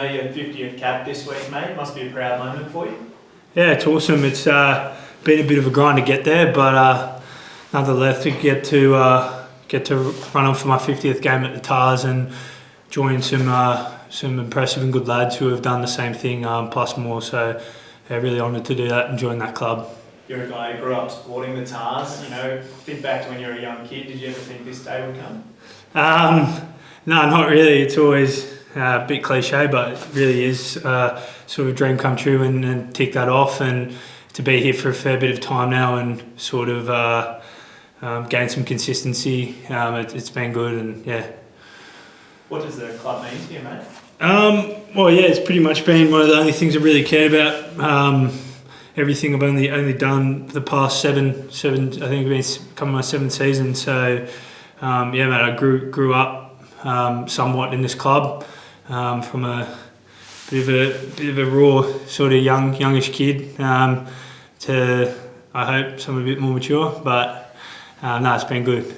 know your 50th cap this week, mate. Must be a proud moment for you. Yeah, it's awesome. It's been a bit of a grind to get there, but nonetheless, to get to run on for my 50th game at the Tars and join some impressive and good lads who have done the same thing, plus more. So, yeah, really honoured to do that and join that club. You're a guy who grew up supporting the Tars. You know, think back to when you were a young kid. Did you ever think this day would come? No, not really. It's always a bit cliche, but it really is sort of a dream come true and tick that off. And to be here for a fair bit of time now and sort of gain some consistency, it's been good. And yeah. What does the club mean to you, mate? Well, yeah, it's pretty much been one of the only things I really cared about. Everything I've only done for the past seven. I think it's been coming my 7th season. So, yeah, mate, I grew up somewhat in this club from a bit of a raw sort of youngish kid to, I hope, something a bit more mature. But no, it's been good.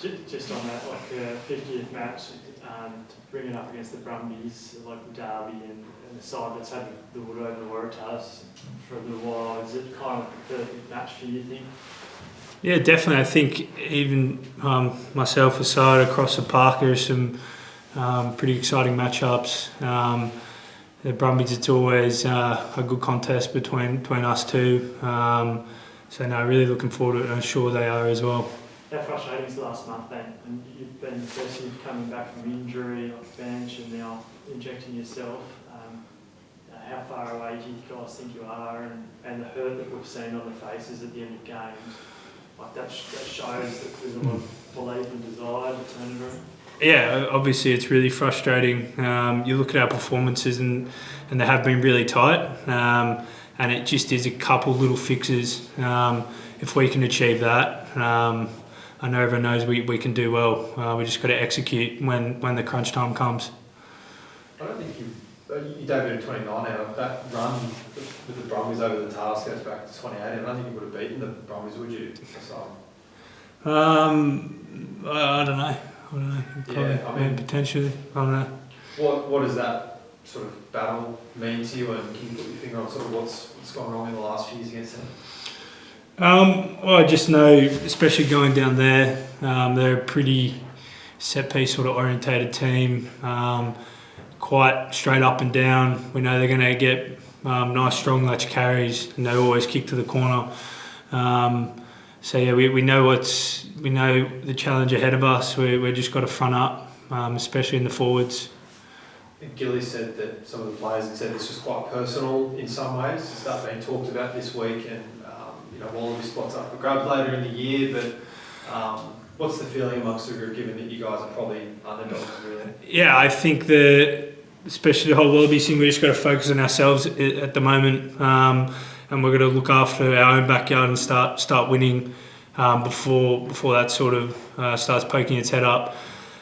Just on that, like the 50th match, to bring it up against the Brumbies, the local derby, and the side that's had the wood over the Waratahs for a little while, is it kind of the perfect match for you, think? Yeah, definitely. I think even myself aside, across the park, there's some pretty exciting matchups. The Brumbies, it's always a good contest between us two. So no, really looking forward to it, and I'm sure they are as well. How frustrating is the last month then? And you've been impressive coming back from injury, off the bench, and now injecting yourself. How far away do you guys think you are, and the hurt that we've seen on the faces at the end of games? Like that shows that there's a lot of belief and desire to turn it around. Yeah, obviously it's really frustrating. You look at our performances and they have been really tight, and it just is a couple little fixes. If we can achieve that, I know everyone knows we can do well. We just got to execute when the crunch time comes. I don't think you debuted 29 now. That run with the Brumbies over the Tars goes back to 28. I don't think you would have beaten the Brumbies, would you? I don't know. Yeah, I mean, potentially. I don't know. What does that sort of battle mean to you, and can you put your finger on sort of what's gone wrong in the last few years against them? Well, I just know, especially going down there, they're a pretty set piece sort of orientated team. Quite straight up and down. We know they're going to get nice strong latch carries, and they always kick to the corner. So yeah, we know the challenge ahead of us. We're just got to front up, especially in the forwards. Gilly said that some of the players had said this was quite personal in some ways. Is that being talked about this week? And Wallaby spots up for grabs later in the year, but what's the feeling amongst the group, given that you guys are probably underdogs, really? Yeah, I think especially the whole Wallaby thing, we just got to focus on ourselves at the moment, and we're going to look after our own backyard and start winning before that sort of starts poking its head up.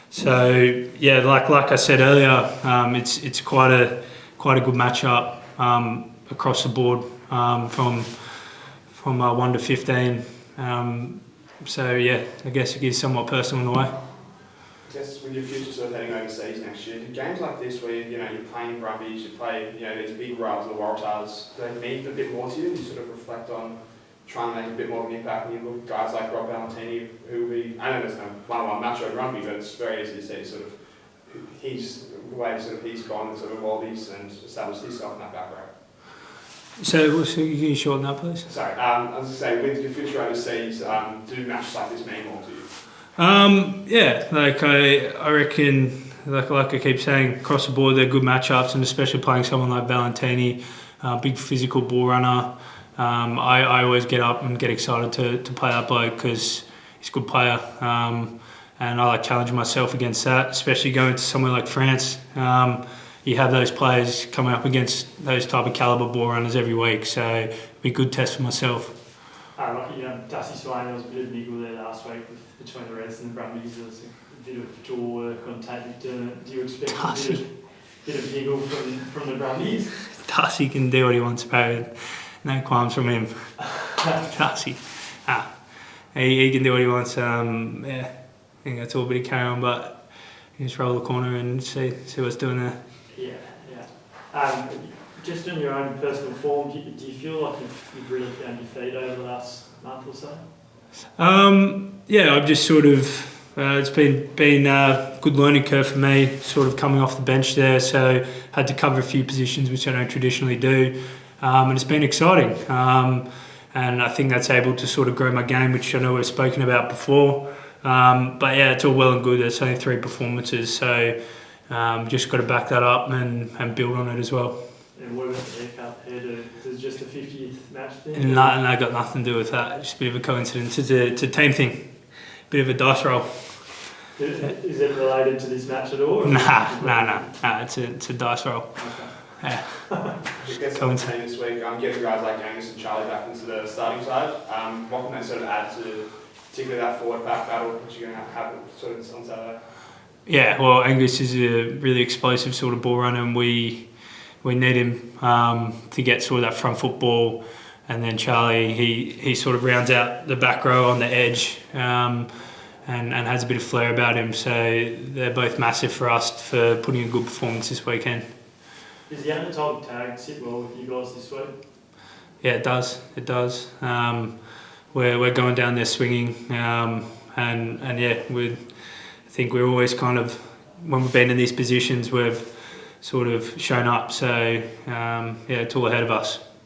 So yeah, like I said earlier, it's quite a good matchup across the board from 1 to 15. So yeah, I guess it is somewhat personal in a way. I guess with your future sort of heading overseas next year, games like this where you're playing Brumbies, you play these big rivals, the Waratahs, do they mean a bit more to you? You sort of reflect on trying to make a bit more of an impact, and you look at guys like Rob Valentini, who will be, I know there's no one-on-one match over Rugby, but it's very easy to see sort of the way sort of he's gone to sort of Wallabies and established himself in that background. So can you shorten that, please? Sorry, I was going to say, with your future overseas, do matches like this mean more to you? Yeah, like I reckon, like I keep saying, across the board they're good matchups, and especially playing someone like Valentini, big physical ball runner. I always get up and get excited to play that bloke because he's a good player, and I like challenging myself against that, especially going to somewhere like France. You have those players coming up against those type of calibre ball runners every week, so it'll be a good test for myself. Dusty Swain, there was a bit of niggle there last week between the Reds and the Brumbies. There was a bit of jaw work on Tate McDermott. Do you expect a bit of niggle from the Brumbies? Dusty can do what he wants, Barry. No qualms from him. Dusty. He can do what he wants. Yeah, I think that's all a bit of carry on, but you just roll the corner and see what's doing there. Yeah. Just on your own personal form, do you feel like you've really found your feet over the last month or so? Yeah, I've just sort of, it's been a good learning curve for me, sort of coming off the bench there, so had to cover a few positions which I don't traditionally do, and it's been exciting. And I think that's able to sort of grow my game, which I know we've spoken about before. But yeah, it's all well and good. It's only 3 performances, so just got to back that up and build on it as well. And what about the hairdo? Is it just a 50th match thing? No, got nothing to do with that. Just a bit of a coincidence. It's a team thing. Bit of a dice roll. Is it related to this match at all? Nah. It's a dice roll. Okay. Yeah. I guess on the team this week, getting guys like Angus and Charlie back into the starting side, what can they sort of add to particularly that forward back battle which you're going to have sort of on Saturday? Yeah, well, Angus is a really explosive sort of ball runner, and we need him to get sort of that front foot ball, and then Charlie, he sort of rounds out the back row on the edge and has a bit of flair about him, so they're both massive for us for putting a good performance this weekend. Does the anatomic tag sit well with you guys this week? Yeah, it does. We're going down there swinging, and yeah, I think we're always kind of, when we've been in these positions, we've sort of shown up. So yeah, it's all ahead of us.